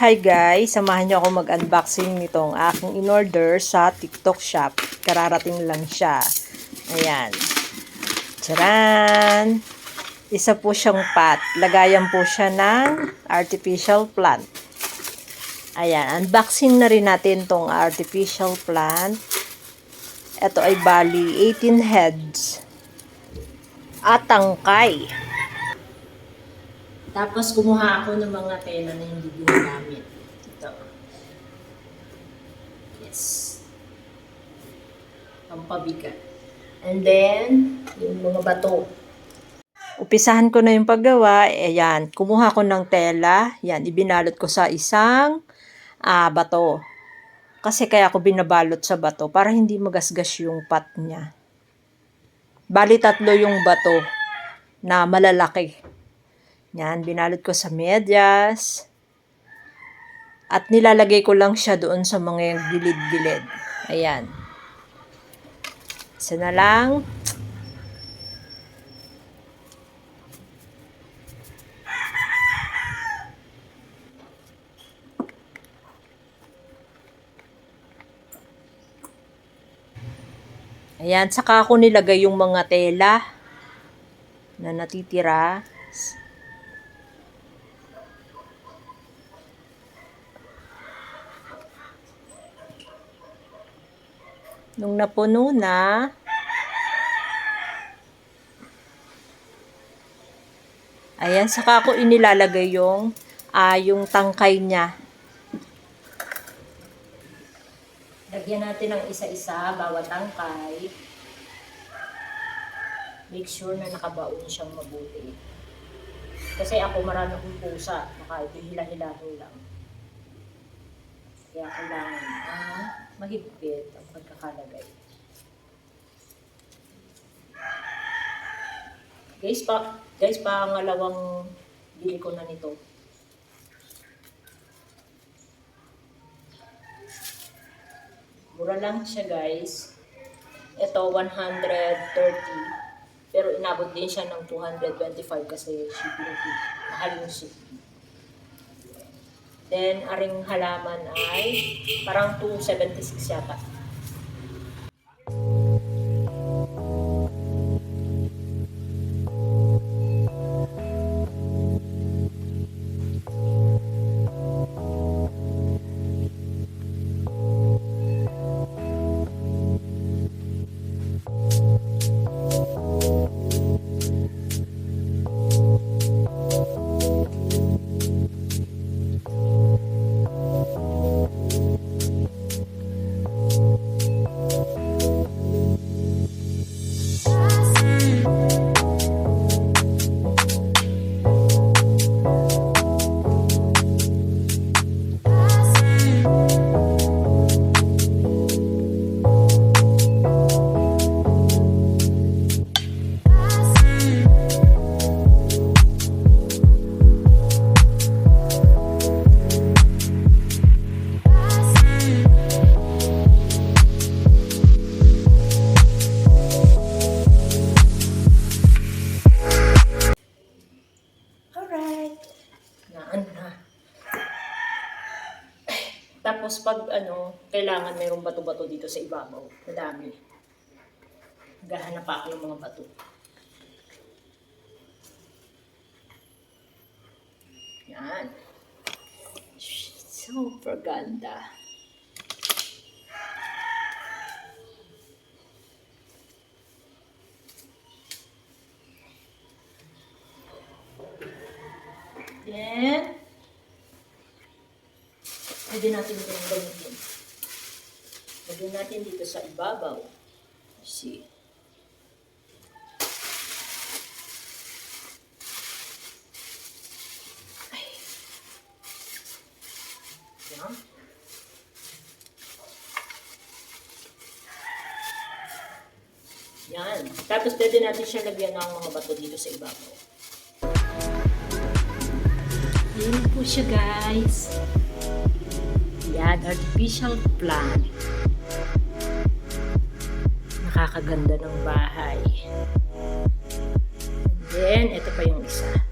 Hi guys! Samahan niyo ako mag-unboxing nitong aking in-order sa TikTok shop. Kararating lang siya. Ayan. Tcharan! Isa po siyang pot. Lagayan po siya ng artificial plant. Ayan. Unboxing na rin natin tong artificial plant. Ito ay bali 18 heads. At tangkay. Tapos, kumuha ako ng mga tela na hindi ginagamit. Ito. Yes. Pampabigat. And then, yung mga bato. Upisahan ko na yung paggawa. Ayan. Kumuha ko ng tela. Yan. Ibinalot ko sa isang bato. Kasi kaya ako binabalot sa bato para hindi magasgas yung pot niya. Bali 3 yung bato na malalaki. Yan, binalot ko sa medyas. At nilalagay ko lang siya doon sa mga gilid-gilid. Ayan. Isa na lang. Ayan, saka ako nilagay yung mga tela na natitira. Nung napuno na, ayan, saka ako inilalagay yung tangkay niya. Lagyan natin ng isa-isa, bawat tangkay. Make sure na nakabaon siyang mabuti. Kasi ako marami akong pusa, kahit hila-hilahin lang. Kaya kailangan mahigpit ang pagkakalagay. Guys, pangalawang bili ko na nito. Mura lang siya guys. Ito 130. Pero inabot din siya ng 225 kasi shipping fee. Mahal yung shipping. Then, aring halaman ay parang 276 yata. Tapos pag kailangan mayroong bato-bato dito sa ibabaw. Madami. Gahanap pa ako ng mga bato. Yan. Super ganda. Then, pwede natin itong gamitin. Lagyan natin dito sa ibabaw. See. Ay. Yan. Yan. Tapos pwede natin siya lagyan ng mga bato dito sa ibabaw. Yan po siya guys. Yan, artificial plant. Nakakaganda ng bahay. isa.